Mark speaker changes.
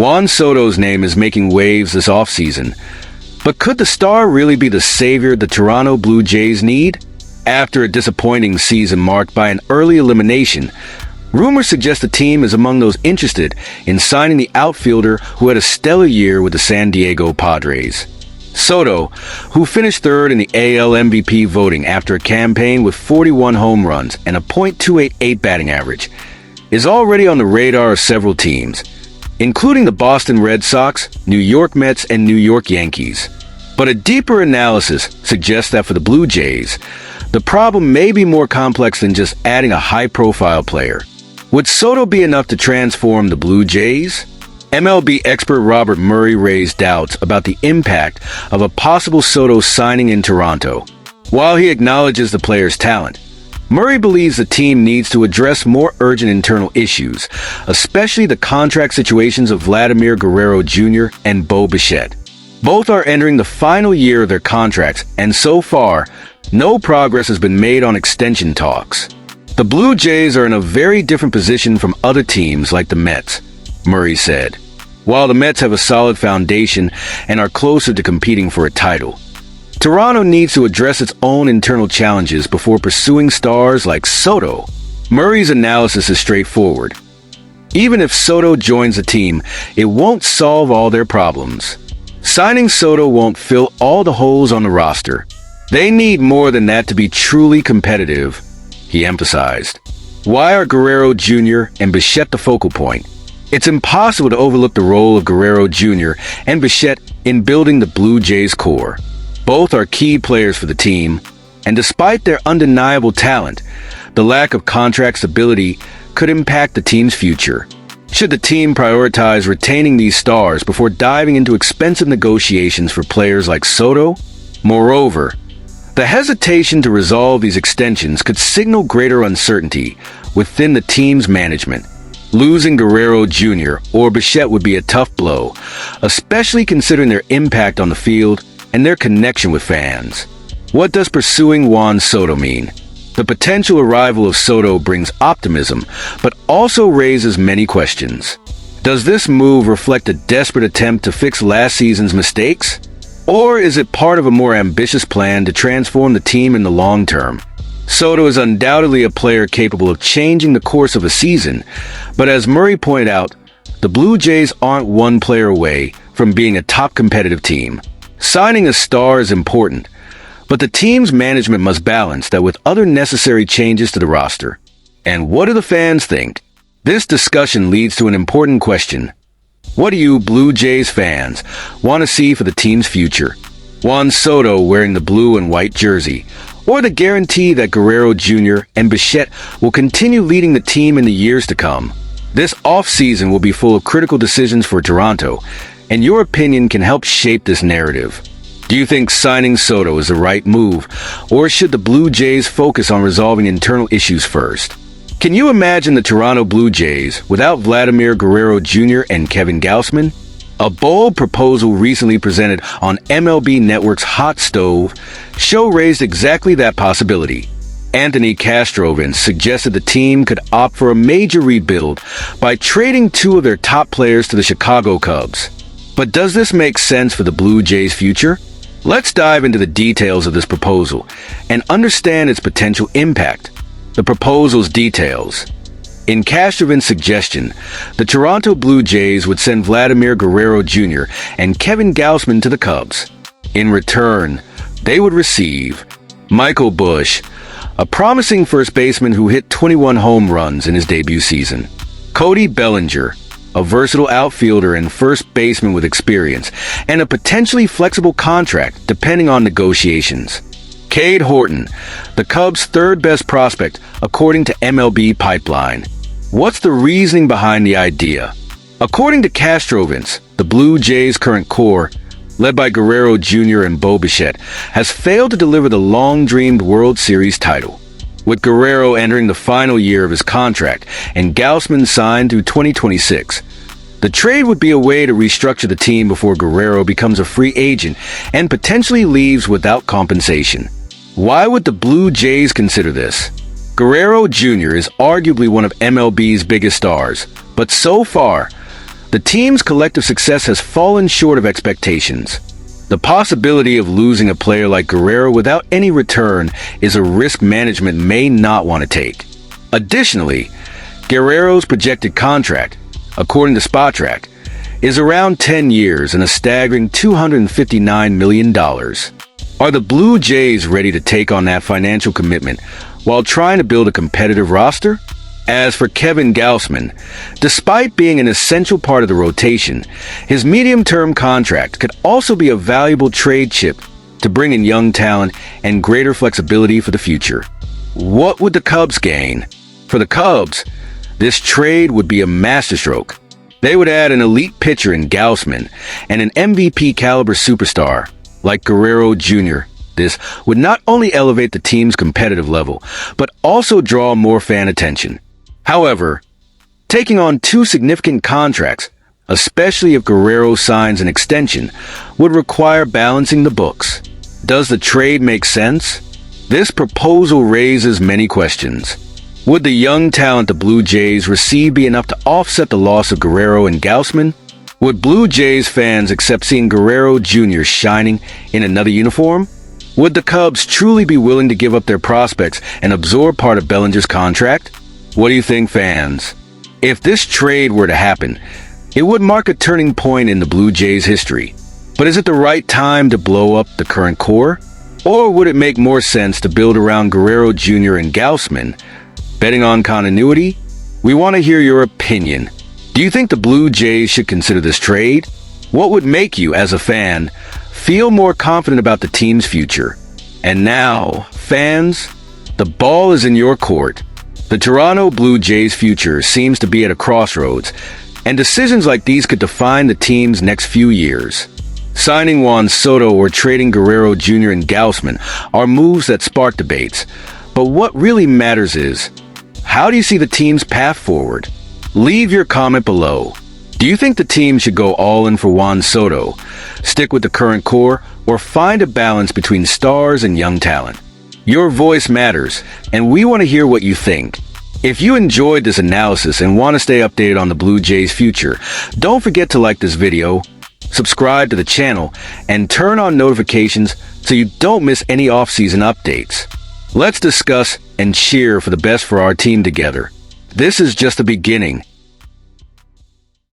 Speaker 1: Juan Soto's name is making waves this offseason, but could the star really be the savior the Toronto Blue Jays need? After a disappointing season marked by an early elimination, rumors suggest the team is among those interested in signing the outfielder who had a stellar year with the San Diego Padres. Soto, who finished third in the AL MVP voting after a campaign with 41 home runs and a .288 batting average, is already on the radar of several teams, including the Boston Red Sox, New York Mets, and New York Yankees. But a deeper analysis suggests that for the Blue Jays, the problem may be more complex than just adding a high-profile player. Would Soto be enough to transform the Blue Jays? MLB expert Robert Murray raised doubts about the impact of a possible Soto signing in Toronto. While he acknowledges the player's talent, Murray believes the team needs to address more urgent internal issues, especially the contract situations of Vladimir Guerrero Jr. and Bo Bichette. Both are entering the final year of their contracts, and so far, no progress has been made on extension talks. The Blue Jays are in a very different position from other teams like the Mets, Murray said. While the Mets have a solid foundation and are closer to competing for a title, Toronto needs to address its own internal challenges before pursuing stars like Soto. Murray's analysis is straightforward. Even if Soto joins the team, it won't solve all their problems. Signing Soto won't fill all the holes on the roster. They need more than that to be truly competitive, he emphasized. Why are Guerrero Jr. and Bichette the focal point? It's impossible to overlook the role of Guerrero Jr. and Bichette in building the Blue Jays core. Both are key players for the team, and despite their undeniable talent, the lack of contract stability could impact the team's future. Should the team prioritize retaining these stars before diving into expensive negotiations for players like Soto? Moreover, the hesitation to resolve these extensions could signal greater uncertainty within the team's management. Losing Guerrero Jr. or Bichette would be a tough blow, especially considering their impact on the field and their connection with fans. What does pursuing Juan Soto mean? The potential arrival of Soto brings optimism, but also raises many questions. Does this move reflect a desperate attempt to fix last season's mistakes? Or is it part of a more ambitious plan to transform the team in the long term? Soto is undoubtedly a player capable of changing the course of a season, but as Murray pointed out, the Blue Jays aren't one player away from being a top competitive team. Signing a star is important, but the team's management must balance that with other necessary changes to the roster. And what do the fans think? This discussion leads to an important question. What do you Blue Jays fans want to see for the team's future? Juan Soto wearing the blue and white jersey, or the guarantee that Guerrero Jr. and Bichette will continue leading the team in the years to come? This offseason will be full of critical decisions for Toronto, and your opinion can help shape this narrative. Do you think signing Soto is the right move, or should the Blue Jays focus on resolving internal issues first? Can you imagine the Toronto Blue Jays without Vladimir Guerrero Jr. and Kevin Gausman? A bold proposal recently presented on MLB Network's Hot Stove show raised exactly that possibility. Anthony Castrovince suggested the team could opt for a major rebuild by trading two of their top players to the Chicago Cubs. But does this make sense for the Blue Jays' future? Let's dive into the details of this proposal and understand its potential impact. The proposal's details. In Castrovince's suggestion, the Toronto Blue Jays would send Vladimir Guerrero Jr. and Kevin Gausman to the Cubs. In return, they would receive Michael Busch, a promising first baseman who hit 21 home runs in his debut season; Cody Bellinger, a versatile outfielder and first baseman with experience, and a potentially flexible contract depending on negotiations; Cade Horton, the Cubs' third-best prospect according to MLB Pipeline. What's the reasoning behind the idea? According to Castrovince, the Blue Jays' current core, led by Guerrero Jr. and Bo Bichette, has failed to deliver the long-dreamed World Series title. With Guerrero entering the final year of his contract and Gausman signed through 2026, the trade would be a way to restructure the team before Guerrero becomes a free agent and potentially leaves without compensation. Why would the Blue Jays consider this? Guerrero Jr. is arguably one of MLB's biggest stars, but so far, The team's collective success has fallen short of expectations. The possibility of losing a player like Guerrero without any return is a risk management may not want to take. Additionally, Guerrero's projected contract, according to Spotrac, is around 10 years and a staggering $259 million. Are the Blue Jays ready to take on that financial commitment while trying to build a competitive roster? As for Kevin Gausman, despite being an essential part of the rotation, his medium-term contract could also be a valuable trade chip to bring in young talent and greater flexibility for the future. What would the Cubs gain? For the Cubs, this trade would be a masterstroke. They would add an elite pitcher in Gausman and an MVP-caliber superstar like Guerrero Jr. This would not only elevate the team's competitive level, but also draw more fan attention. However, taking on two significant contracts, especially if Guerrero signs an extension, would require balancing the books. Does the trade make sense? This proposal raises many questions. Would the young talent the Blue Jays receive be enough to offset the loss of Guerrero and Gausman? Would Blue Jays fans accept seeing Guerrero Jr. shining in another uniform? Would the Cubs truly be willing to give up their prospects and absorb part of Bellinger's contract? What do you think, fans? If this trade were to happen, it would mark a turning point in the Blue Jays' history. But is it the right time to blow up the current core? Or would it make more sense to build around Guerrero Jr. and Gausman? Betting on continuity? We want to hear your opinion. Do you think the Blue Jays should consider this trade? What would make you, as a fan, feel more confident about the team's future? And now, fans, the ball is in your court. The Toronto Blue Jays' future seems to be at a crossroads, and decisions like these could define the team's next few years. Signing Juan Soto or trading Guerrero Jr. and Gausman are moves that spark debates. But what really matters is, how do you see the team's path forward? Leave your comment below. Do you think the team should go all in for Juan Soto, stick with the current core, or find a balance between stars and young talent? Your voice matters, and we want to hear what you think. If you enjoyed this analysis and want to stay updated on the Blue Jays' future, don't forget to like this video, subscribe to the channel, and turn on notifications so you don't miss any off-season updates. Let's discuss and cheer for the best for our team together. This is just the beginning.